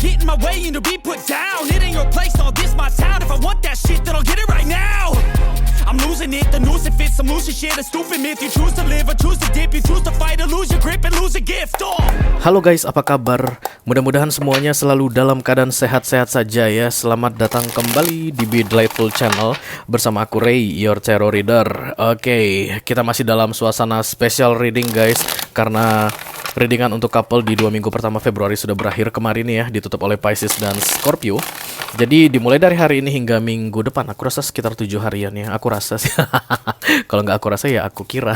get in my way and to be put down. It ain't your place, all this my town. If I want that shit, then I'll get it right now. I'm losing it, the noose it fits. I'm losing shit, a stupid myth. You choose to live or choose to dip. You choose to fight or lose your grip and lose a gift. Halo guys, apa kabar? Mudah-mudahan semuanya selalu dalam keadaan sehat-sehat saja ya. Selamat datang kembali di Be Delightful Channel bersama aku Ray, your tarot reader. Oke, kita masih dalam suasana special reading guys, karena readingan untuk couple di 2 minggu pertama Februari sudah berakhir kemarin ya, ditutup oleh Pisces dan Scorpio. Jadi dimulai dari hari ini hingga minggu depan, aku rasa sekitar 7 harian ya. Aku rasa sih. Kalau nggak aku rasa ya aku kira.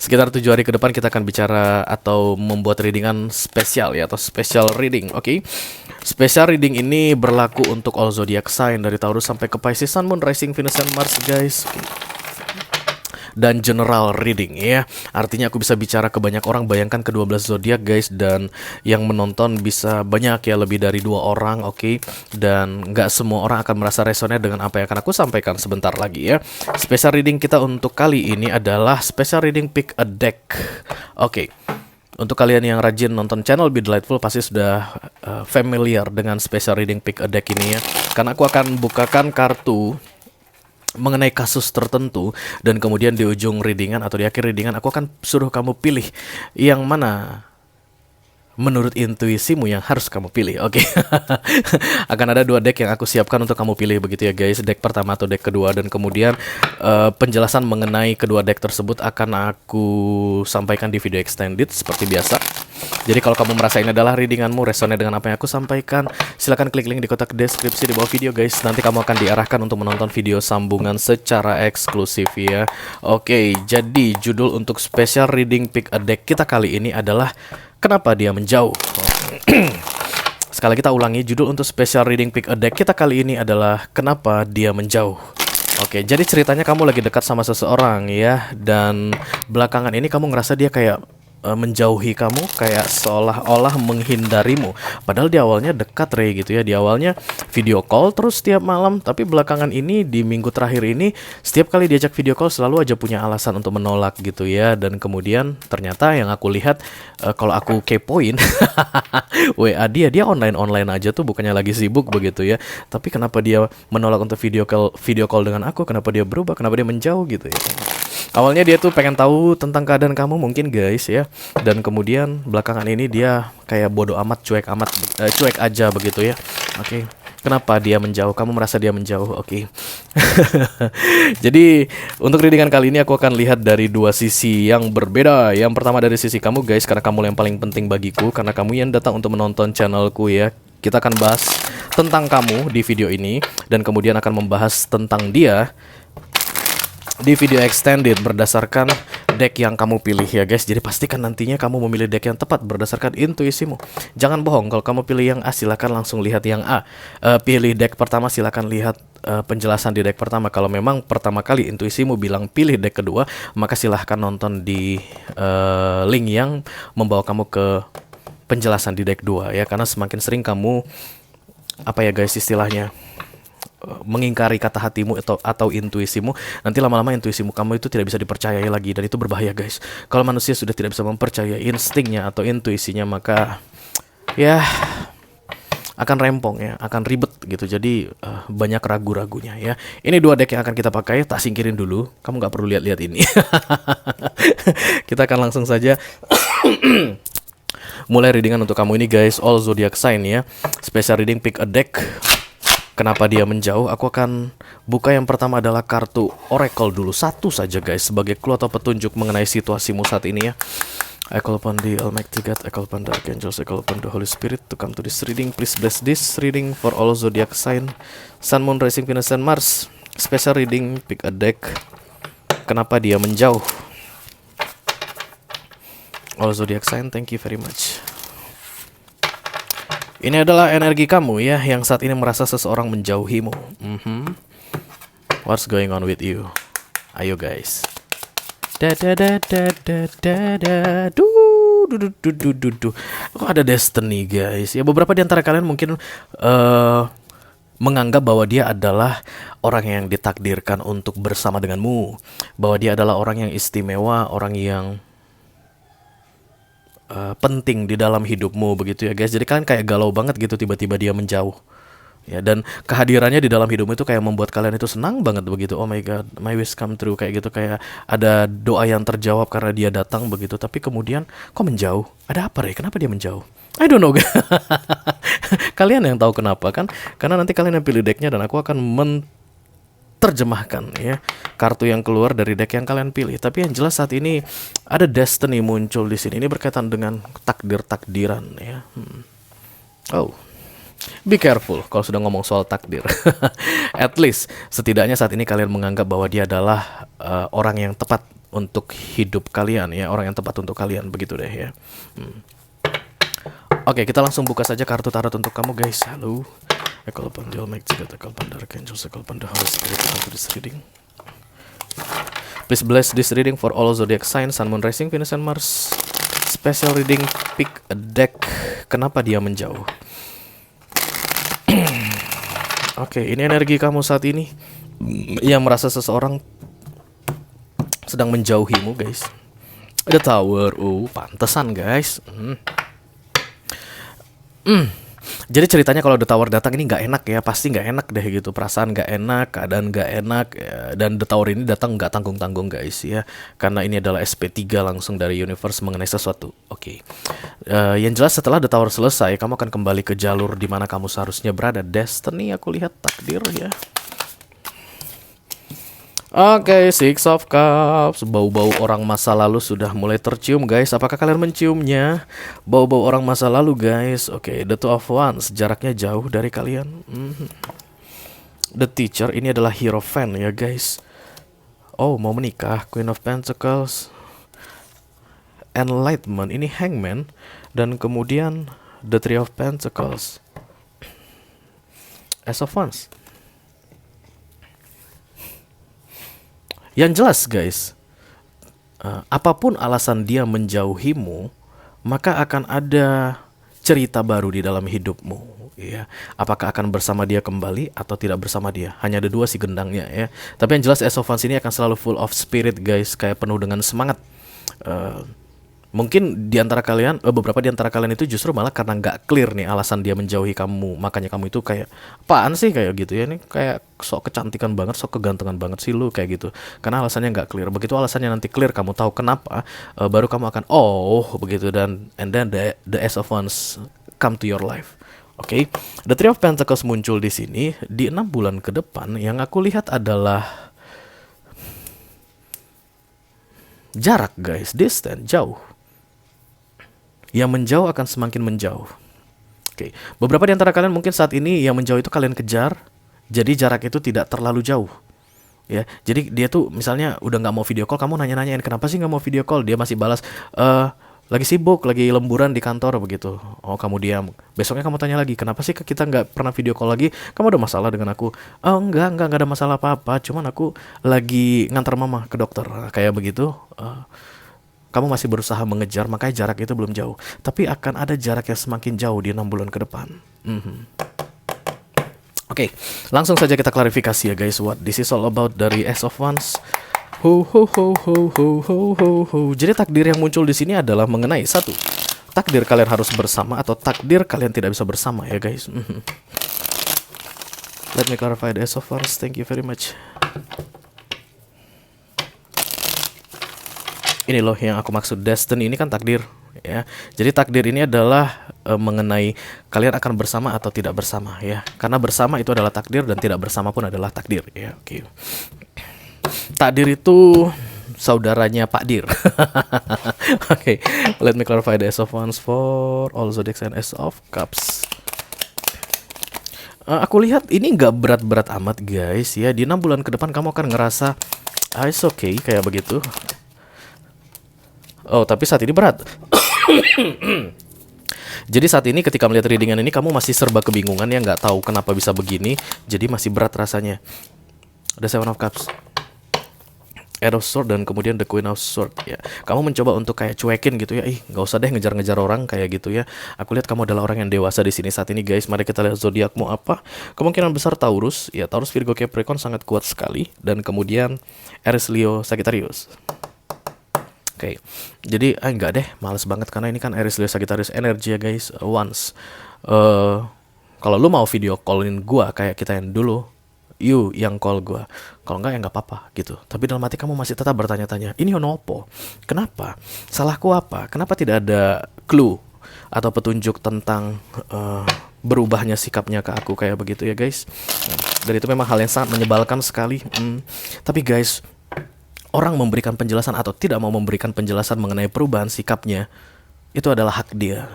Sekitar 7 hari ke depan kita akan bicara atau membuat readingan spesial ya, atau special reading. Oke. Special reading ini berlaku untuk all zodiac sign dari Taurus sampai ke Pisces, Sun, Moon, Rising, Venus, and Mars guys. Dan general reading ya. Artinya aku bisa bicara ke banyak orang, bayangkan ke 12 zodiak guys, dan yang menonton bisa banyak ya, lebih dari 2 orang, oke. Dan nggak semua orang akan merasa resonate dengan apa yang akan aku sampaikan sebentar lagi ya. Special reading kita untuk kali ini adalah special reading pick a deck. Oke. Untuk kalian yang rajin nonton channel Be Delightful pasti sudah familiar dengan special reading pick a deck ini ya. Karena aku akan bukakan kartu mengenai kasus tertentu, dan kemudian di ujung readingan atau di akhir readingan aku akan suruh kamu pilih yang mana menurut intuisimu yang harus kamu pilih. Oke. Akan ada 2 deck yang aku siapkan untuk kamu pilih begitu ya guys. Deck pertama atau deck kedua, dan kemudian penjelasan mengenai kedua deck tersebut akan aku sampaikan di video extended seperti biasa. Jadi kalau kamu merasa ini adalah readinganmu, resonate dengan apa yang aku sampaikan, silahkan klik link di kotak deskripsi di bawah video guys. Nanti kamu akan diarahkan untuk menonton video sambungan secara eksklusif ya. Oke, jadi judul untuk special reading pick a deck kita kali ini adalah kenapa dia menjauh. Sekali kita ulangi, judul untuk special reading pick a deck kita kali ini adalah kenapa dia menjauh. Oke, jadi ceritanya kamu lagi dekat sama seseorang ya, dan belakangan ini kamu ngerasa dia kayak menjauhi kamu, kayak seolah-olah menghindarimu. Padahal di awalnya dekat Ray gitu ya. Di awalnya video call terus setiap malam, tapi belakangan ini di minggu terakhir ini setiap kali diajak video call selalu aja punya alasan untuk menolak gitu ya. Dan kemudian ternyata yang aku lihat kalau aku kepoin WA dia online aja tuh, bukannya lagi sibuk begitu ya. Tapi kenapa dia menolak untuk video call dengan aku? Kenapa dia berubah? Kenapa dia menjauh gitu ya? Awalnya dia tuh pengen tahu tentang keadaan kamu mungkin guys ya. Dan kemudian belakangan ini dia kayak bodoh amat, cuek aja begitu ya. Oke. Kenapa dia menjauh? Kamu merasa dia menjauh? Oke. Jadi untuk readingan kali ini aku akan lihat dari 2 sisi yang berbeda. Yang pertama dari sisi kamu guys, karena kamu yang paling penting bagiku, karena kamu yang datang untuk menonton channelku ya. Kita akan bahas tentang kamu di video ini, dan kemudian akan membahas tentang dia di video extended berdasarkan deck yang kamu pilih ya guys. Jadi pastikan nantinya kamu memilih deck yang tepat berdasarkan intuisimu. Jangan bohong, kalau kamu pilih yang A silakan langsung lihat yang A. Pilih deck pertama silakan lihat penjelasan di deck pertama. Kalau memang pertama kali intuisimu bilang pilih deck kedua, maka silahkan nonton di link yang membawa kamu ke penjelasan di deck 2 ya. Karena semakin sering kamu apa ya guys istilahnya mengingkari kata hatimu atau intuisimu, nanti lama-lama intuisimu kamu itu tidak bisa dipercayai lagi, dan itu berbahaya guys. Kalau manusia sudah tidak bisa mempercayai instingnya atau intuisinya, maka ya akan rempong ya, akan ribet gitu. Jadi banyak ragu-ragunya ya. Ini 2 deck yang akan kita pakai, tak singkirin dulu. Kamu nggak perlu lihat-lihat ini. Kita akan langsung saja mulai readingan untuk kamu ini guys, all zodiac sign ya. Special reading pick a deck. Kenapa dia menjauh? Aku akan buka yang pertama adalah kartu Oracle dulu. 1 saja guys, sebagai clue atau petunjuk mengenai situasimu saat ini ya. I call upon the Almighty God, I call upon the Archangels, I call upon the Holy Spirit to come to this reading. Please bless this reading for all zodiac sign, Sun, Moon, Rising, Venus, and Mars. Special reading, pick a deck. Kenapa dia menjauh? All zodiac sign, thank you very much. Ini adalah energi kamu ya, yang saat ini merasa seseorang menjauhimu. What's going on with you? Ayo guys. Kok ada destiny guys? Ya beberapa di antara kalian mungkin menganggap bahwa dia adalah orang yang ditakdirkan untuk bersama denganmu, bahwa dia adalah orang yang istimewa, orang yang penting di dalam hidupmu begitu ya guys. Jadi kalian kayak galau banget gitu tiba-tiba dia menjauh. Ya, dan kehadirannya di dalam hidupmu itu kayak membuat kalian itu senang banget begitu. Oh my god, my wish come true kayak gitu, kayak ada doa yang terjawab karena dia datang begitu. Tapi kemudian kok menjauh? Ada apa, Rey? Kenapa dia menjauh? I don't know. Kalian yang tahu kenapa kan? Karena nanti kalian yang pilih decknya dan aku akan terjemahkan ya kartu yang keluar dari deck yang kalian pilih. Tapi yang jelas saat ini ada destiny muncul di sini. Ini berkaitan dengan takdir-takdiran ya. Oh, be careful kalau sudah ngomong soal takdir. At least setidaknya saat ini kalian menganggap bahwa dia adalah orang yang tepat untuk hidup kalian ya, orang yang tepat untuk kalian begitu deh ya. Oke, kita langsung buka saja kartu tarot untuk kamu guys. Halo. I call upon the Almighty God, I call upon the Archangels, I call upon the Holy Spirit to come to this reading. Please bless this reading for all zodiac signs, Sun, Moon, Rising, Venus, and Mars. Special reading, pick a deck. Kenapa dia menjauh? Oke, ini energi kamu saat ini yang merasa seseorang sedang menjauhimu guys. The Tower, pantesan guys. Jadi ceritanya kalau The Tower datang ini nggak enak ya, pasti nggak enak deh gitu, perasaan nggak enak, keadaan nggak enak ya. Dan The Tower ini datang nggak tanggung-tanggung guys ya, karena ini adalah SP3 langsung dari universe mengenai sesuatu. Oke. Yang jelas setelah The Tower selesai, kamu akan kembali ke jalur di mana kamu seharusnya berada. Destiny, aku lihat takdir ya. Oke, Six of Cups. Bau-bau orang masa lalu sudah mulai tercium guys. Apakah kalian menciumnya? Bau-bau orang masa lalu guys. Oke, The Two of Wands. Jaraknya jauh dari kalian. The Teacher. Ini adalah Hierophant ya guys. Oh, mau menikah. Queen of Pentacles. Enlightenment. Ini Hangman. Dan kemudian The Three of Pentacles. Ace of Wands. Yang jelas guys, apapun alasan dia menjauhimu, maka akan ada cerita baru di dalam hidupmu ya. Apakah akan bersama dia kembali atau tidak bersama dia? Hanya ada dua sih gendangnya ya. Tapi yang jelas Ace of Wands ini akan selalu full of spirit guys, kayak penuh dengan semangat. Mungkin di antara kalian, beberapa di antara kalian itu justru malah karena nggak clear nih alasan dia menjauhi kamu, makanya kamu itu kayak apaan sih kayak gitu ya, ini kayak sok kecantikan banget, sok kegantengan banget sih lu kayak gitu, karena alasannya nggak clear. Begitu alasannya nanti clear, kamu tahu kenapa, baru kamu akan begitu, dan and then the Ace of Wands come to your life. Oke, The Three of Pentacles muncul di sini di 6 bulan ke depan. Yang aku lihat adalah jarak guys, distance, jauh. Yang menjauh akan semakin menjauh. Oke, beberapa di antara kalian mungkin saat ini yang menjauh itu kalian kejar, jadi jarak itu tidak terlalu jauh. Ya, jadi dia tuh misalnya udah nggak mau video call, kamu nanya-nanyain kenapa sih nggak mau video call, dia masih balas, lagi sibuk, lagi lemburan di kantor begitu. Oh, kamu diam. Besoknya kamu tanya lagi, kenapa sih kita nggak pernah video call lagi? Kamu ada masalah dengan aku? Oh enggak ada masalah apa-apa, cuman aku lagi ngantar mama ke dokter, kayak begitu. Kamu masih berusaha mengejar, makanya jarak itu belum jauh. Tapi akan ada jarak yang semakin jauh di 6 bulan ke depan. Oke, langsung saja kita klarifikasi ya guys, what this is all about dari Ace of Wands. Jadi takdir yang muncul di sini adalah mengenai satu, takdir kalian harus bersama atau takdir kalian tidak bisa bersama ya guys. Let me clarify the Ace of Wands. Thank you very much. Ini loh yang aku maksud, destiny ini kan takdir ya. Jadi takdir ini adalah mengenai kalian akan bersama atau tidak bersama ya. Karena bersama itu adalah takdir dan tidak bersama pun adalah takdir ya. Oke. Takdir itu saudaranya Pak Dir. Oke, let me clarify the Ace of Wands for all zodiacs and Ace of Cups. Aku lihat ini nggak berat-berat amat guys ya. Di 6 bulan ke depan kamu akan ngerasa it's okay kayak begitu. Oh, tapi saat ini berat. Jadi saat ini ketika melihat readingan ini kamu masih serba kebingungan ya, nggak tahu kenapa bisa begini. Jadi masih berat rasanya. The Seven of Cups, Eight of Swords, dan kemudian The Queen of Swords ya. Kamu mencoba untuk kayak cuekin gitu ya. Nggak usah deh ngejar-ngejar orang kayak gitu ya. Aku lihat kamu adalah orang yang dewasa di sini saat ini guys. Mari kita lihat zodiakmu apa. Kemungkinan besar Taurus ya. Taurus, Virgo, Capricorn sangat kuat sekali. Dan kemudian Aries, Leo, Sagittarius. Oke, jadi enggak deh, males banget karena ini kan Aries Leo Sagittarius energi ya guys. Once kalau lu mau video callin gua kayak kita yang dulu, you yang call gua. Kalau enggak ya enggak apa-apa gitu. Tapi dalam hati kamu masih tetap bertanya-tanya, ini opo? Kenapa? Salahku apa? Kenapa tidak ada clue atau petunjuk tentang berubahnya sikapnya ke aku kayak begitu ya guys. Dan itu memang hal yang sangat menyebalkan sekali. Tapi guys, orang memberikan penjelasan atau tidak mau memberikan penjelasan mengenai perubahan sikapnya, itu adalah hak dia.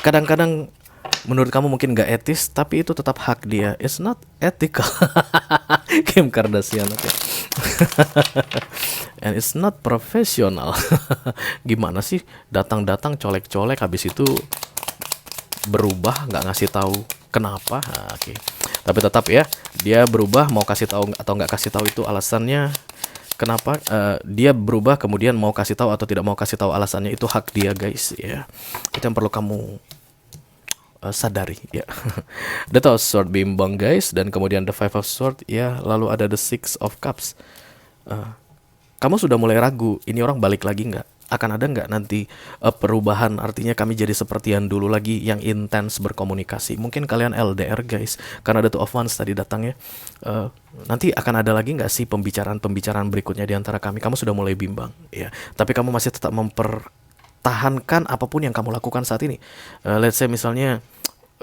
Kadang-kadang menurut kamu mungkin gak etis, tapi itu tetap hak dia. It's not ethical. Kim Kardashian, oke. And it's not professional. Gimana sih datang-datang colek-colek habis itu berubah nggak ngasih tahu kenapa? Oke. Tapi tetap ya, dia berubah mau kasih tahu atau nggak kasih tahu itu alasannya kenapa dia berubah, kemudian mau kasih tahu atau tidak mau kasih tahu alasannya itu hak dia guys ya. Itu yang perlu kamu sadari ya. The Toss Sword bimbang guys, dan kemudian the Five of Sword ya, lalu ada the Six of Cups. Kamu sudah mulai ragu, ini orang balik lagi nggak? Akan ada nggak nanti perubahan? Artinya kami jadi seperti yang dulu lagi, yang intens berkomunikasi. Mungkin kalian LDR guys, karena ada Two of Wands tadi datangnya. Nanti akan ada lagi nggak sih pembicaraan berikutnya di antara kami? Kamu sudah mulai bimbang ya, tapi kamu masih tetap mempertahankan apapun yang kamu lakukan saat ini. Let's say misalnya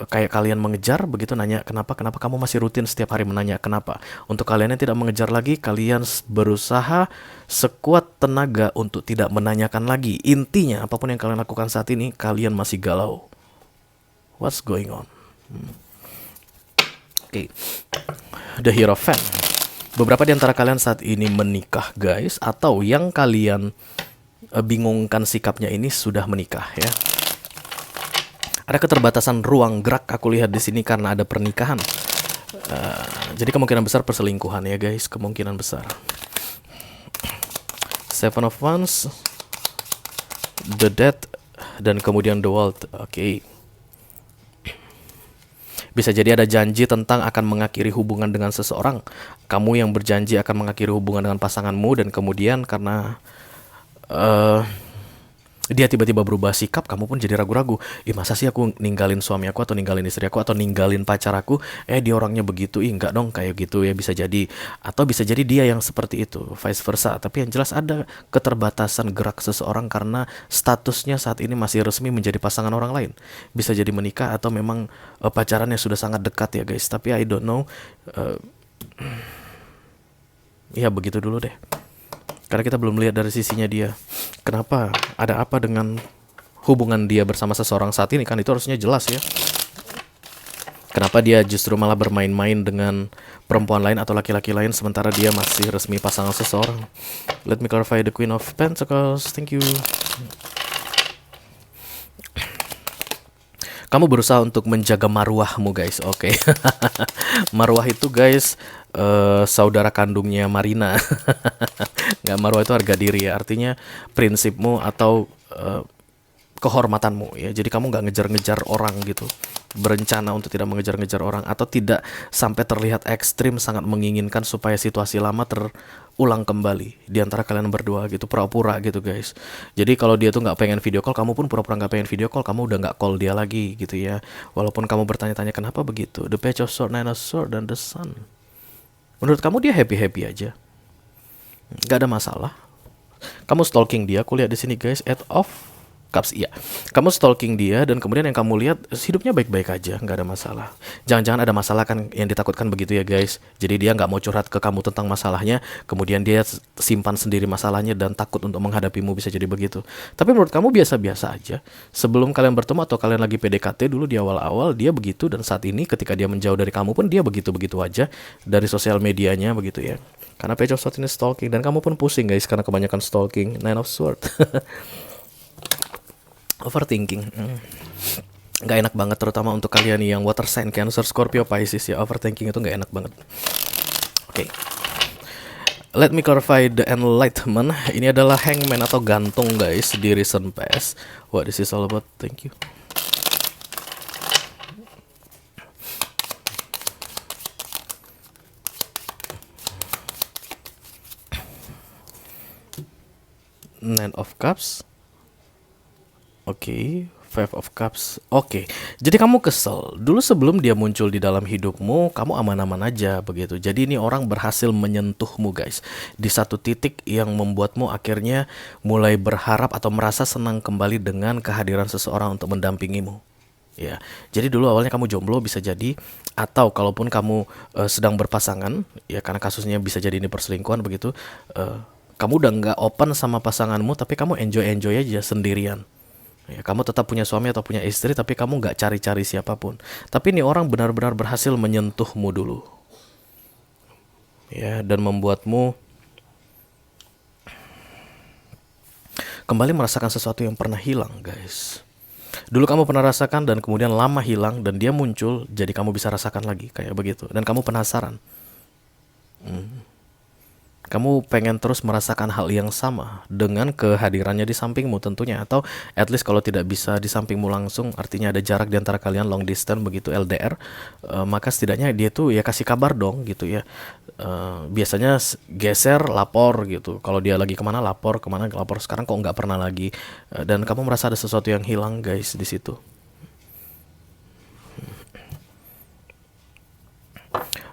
kayak kalian mengejar begitu, nanya kenapa kamu masih rutin setiap hari menanya kenapa. Untuk kalian yang tidak mengejar lagi, kalian berusaha sekuat tenaga untuk tidak menanyakan lagi. Intinya apapun yang kalian lakukan saat ini, kalian masih galau. What's going on? Oke. The Hierophant. Beberapa di antara kalian saat ini menikah guys, atau yang kalian bingungkan sikapnya ini sudah menikah ya. Ada keterbatasan ruang gerak aku lihat di sini karena ada pernikahan. Jadi kemungkinan besar perselingkuhan ya guys, kemungkinan besar. Seven of Wands, the Death, dan kemudian the World. Oke. Bisa jadi ada janji tentang akan mengakhiri hubungan dengan seseorang. Kamu yang berjanji akan mengakhiri hubungan dengan pasanganmu, dan kemudian karena dia tiba-tiba berubah sikap, kamu pun jadi ragu-ragu. Masa sih aku ninggalin suami aku atau ninggalin istri aku atau ninggalin pacar aku? Dia orangnya begitu, enggak dong kayak gitu ya, bisa jadi. Atau bisa jadi dia yang seperti itu, vice versa. Tapi yang jelas ada keterbatasan gerak seseorang karena statusnya saat ini masih resmi menjadi pasangan orang lain. Bisa jadi menikah atau memang pacarannya sudah sangat dekat ya guys. Tapi I don't know. Ya begitu dulu deh. Karena kita belum lihat dari sisinya dia. Kenapa? Ada apa dengan hubungan dia bersama seseorang saat ini? Kan itu harusnya jelas ya. Kenapa dia justru malah bermain-main dengan perempuan lain atau laki-laki lain sementara dia masih resmi pasangan seseorang? Let me clarify the Queen of Pentacles. Thank you. Kamu berusaha untuk menjaga marwahmu guys. Oke. Marwah itu guys saudara kandungnya Marina. Nggak, marwah itu harga diri ya. Artinya prinsipmu atau kehormatanmu ya. Jadi kamu nggak ngejar-ngejar orang gitu, berencana untuk tidak mengejar-ngejar orang, atau tidak sampai terlihat ekstrim sangat menginginkan supaya situasi lama terulang kembali di antara kalian berdua gitu, pura-pura gitu guys. Jadi kalau dia tuh nggak pengen video call, kamu pun pura-pura nggak pengen video call, kamu udah nggak call dia lagi gitu ya. Walaupun kamu bertanya-tanya kenapa begitu. The Page of Swords, Nine of Swords, dan the Sun. Menurut kamu dia happy-happy aja, nggak ada masalah. Kamu stalking dia, aku lihat di sini guys, Eight of Cups, iya. Kamu stalking dia dan kemudian yang kamu lihat hidupnya baik-baik aja, nggak ada masalah. Jangan-jangan ada masalah kan yang ditakutkan begitu ya guys. Jadi dia nggak mau curhat ke kamu tentang masalahnya, kemudian dia simpan sendiri masalahnya dan takut untuk menghadapimu, bisa jadi begitu. Tapi menurut kamu biasa-biasa aja. Sebelum kalian bertemu atau kalian lagi PDKT dulu di awal-awal dia begitu, dan saat ini ketika dia menjauh dari kamu pun dia begitu-begitu aja dari sosial medianya begitu ya. Karena Page of Swords ini stalking, dan kamu pun pusing guys karena kebanyakan stalking. Nine of Swords. Overthinking. Gak enak banget, terutama untuk kalian yang water sign, Cancer, Scorpio, Pisces ya. Overthinking itu gak enak banget. Oke. Let me clarify the Enlightenment. Ini adalah hangman atau gantung guys di recent past. What this is all about. Thank you. Nine of Cups. Oke, Five of Cups. Oke, jadi kamu kesel. Dulu sebelum dia muncul di dalam hidupmu, kamu aman-aman aja begitu. Jadi ini orang berhasil menyentuhmu guys, di satu titik yang membuatmu akhirnya mulai berharap atau merasa senang kembali dengan kehadiran seseorang untuk mendampingimu. Ya, jadi dulu awalnya kamu jomblo bisa jadi, atau kalaupun kamu sedang berpasangan, ya karena kasusnya bisa jadi ini perselingkuhan begitu. Kamu udah nggak open sama pasanganmu, tapi kamu enjoy aja sendirian. Ya, kamu tetap punya suami atau punya istri, tapi kamu nggak cari-cari siapapun. Tapi ini orang benar-benar berhasil menyentuhmu dulu, ya, dan membuatmu kembali merasakan sesuatu yang pernah hilang, guys. Dulu kamu pernah rasakan dan kemudian lama hilang dan dia muncul, jadi kamu bisa rasakan lagi kayak begitu. Dan kamu penasaran. Kamu pengen terus merasakan hal yang sama dengan kehadirannya di sampingmu tentunya, atau at least kalau tidak bisa di sampingmu langsung, artinya ada jarak di antara kalian, long distance begitu, LDR, maka setidaknya dia tuh ya kasih kabar dong gitu ya. Biasanya geser, lapor gitu. Kalau dia lagi kemana lapor, kemana lapor. Sekarang kok nggak pernah lagi, dan kamu merasa ada sesuatu yang hilang guys di situ.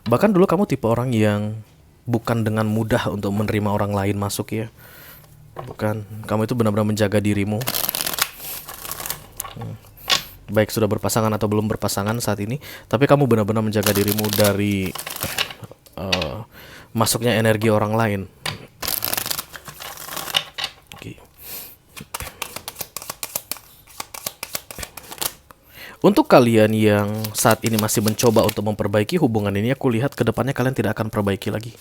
Bahkan dulu kamu tipe orang yang bukan dengan mudah untuk menerima orang lain masuk ya. Bukan, kamu itu benar-benar menjaga dirimu. Baik sudah berpasangan atau belum berpasangan saat ini, tapi kamu benar-benar menjaga dirimu dari masuknya energi orang lain. Oke. Untuk kalian yang saat ini masih mencoba untuk memperbaiki hubungan ini, aku lihat ke depannya kalian tidak akan perbaiki lagi.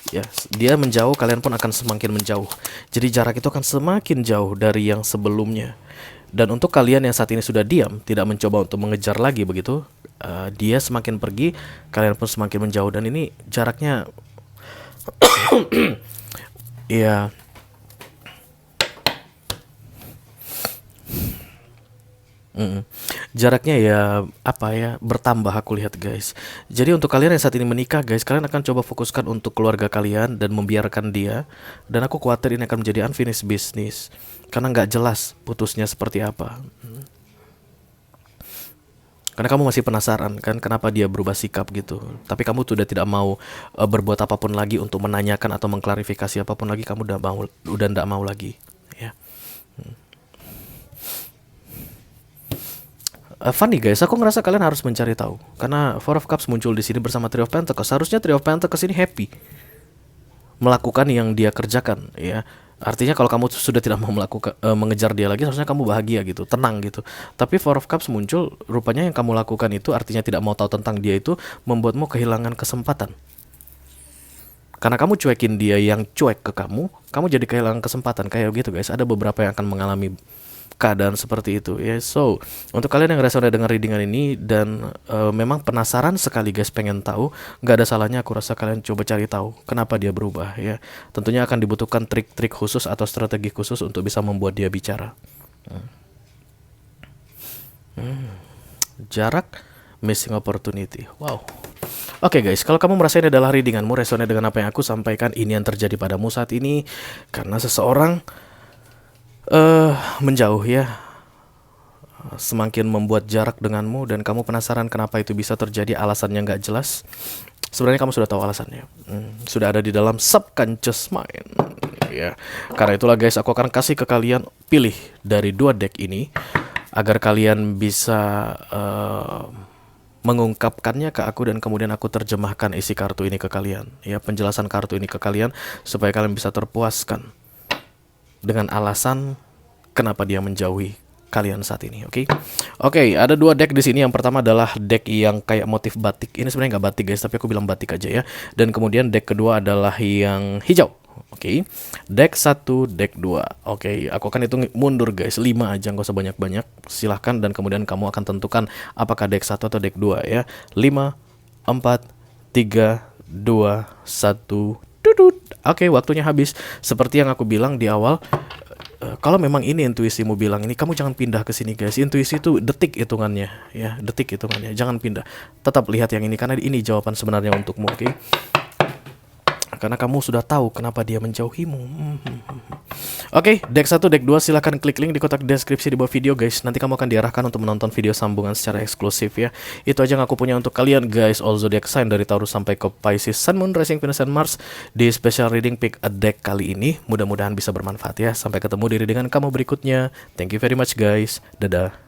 Ya, dia menjauh, kalian pun akan semakin menjauh. Jadi jarak itu akan semakin jauh dari yang sebelumnya. Dan untuk kalian yang saat ini sudah diam, tidak mencoba untuk mengejar lagi begitu, dia semakin pergi, kalian pun semakin menjauh. Dan ini jaraknya ya, jaraknya ya apa ya, bertambah aku lihat guys. Jadi untuk kalian yang saat ini menikah guys, kalian akan coba fokuskan untuk keluarga kalian dan membiarkan dia. Dan aku khawatir ini akan menjadi unfinished business karena nggak jelas putusnya seperti apa. Karena kamu masih penasaran kan kenapa dia berubah sikap gitu. Tapi kamu sudah tidak mau berbuat apapun lagi untuk menanyakan atau mengklarifikasi apapun lagi. Kamu udah nggak mau lagi ya. Funny guys, aku ngerasa kalian harus mencari tahu karena Four of Cups muncul di sini bersama Three of Pentacles. Harusnya Three of Pentacles ini happy melakukan yang dia kerjakan, ya. Artinya kalau kamu sudah tidak mau melakukan mengejar dia lagi, harusnya kamu bahagia gitu, tenang gitu. Tapi Four of Cups muncul, rupanya yang kamu lakukan itu artinya tidak mau tahu tentang dia itu membuatmu kehilangan kesempatan. Karena kamu cuekin dia yang cuek ke kamu jadi kehilangan kesempatan kayak gitu guys. Ada beberapa yang akan mengalami keadaan seperti itu ya. So untuk kalian yang resonate dengan readingan ini dan memang penasaran sekali guys, pengen tahu, nggak ada salahnya aku rasa kalian coba cari tahu kenapa dia berubah ya. Tentunya akan dibutuhkan trik-trik khusus atau strategi khusus untuk bisa membuat dia bicara. Jarak, missing opportunity. Wow. Oke guys, kalau kamu merasa ini adalah readinganmu, resonate dengan apa yang aku sampaikan, ini yang terjadi padamu saat ini karena seseorang menjauh ya, semakin membuat jarak denganmu dan kamu penasaran kenapa itu bisa terjadi, alasannya nggak jelas. Sebenarnya kamu sudah tahu alasannya, sudah ada di dalam subconscious mind ya. Karena itulah guys, aku akan kasih ke kalian pilih dari 2 deck ini agar kalian bisa mengungkapkannya ke aku dan kemudian aku terjemahkan isi kartu ini ke kalian ya, penjelasan kartu ini ke kalian supaya kalian bisa terpuaskan dengan alasan kenapa dia menjauhi kalian saat ini. Oke, ada 2 deck di sini. Yang pertama adalah deck yang kayak motif batik. Ini sebenarnya nggak batik guys, tapi aku bilang batik aja ya. Dan kemudian deck kedua adalah yang hijau. Deck 1, deck 2. Aku akan hitung mundur guys, 5 aja, nggak usah banyak-banyak. Silahkan dan kemudian kamu akan tentukan apakah deck 1 atau deck 2 ya. 5, 4, 3, 2, 1. Waktunya habis. Seperti yang aku bilang di awal, kalau memang ini intuisimu bilang ini, kamu jangan pindah ke sini guys. Intuisi itu detik hitungannya ya, detik hitungannya. Jangan pindah. Tetap lihat yang ini karena ini jawaban sebenarnya untukmu. Karena kamu sudah tahu kenapa dia menjauhimu. Oke, deck 1, deck 2 silahkan klik link di kotak deskripsi di bawah video guys. Nanti kamu akan diarahkan untuk menonton video sambungan secara eksklusif ya. Itu aja yang aku punya untuk kalian guys. All zodiac sign dari Taurus sampai ke Pisces, Sun, Moon, Rising, Venus, and Mars di special reading pick a deck kali ini. Mudah-mudahan bisa bermanfaat ya. Sampai ketemu di readingan kamu berikutnya. Thank you very much guys. Dadah.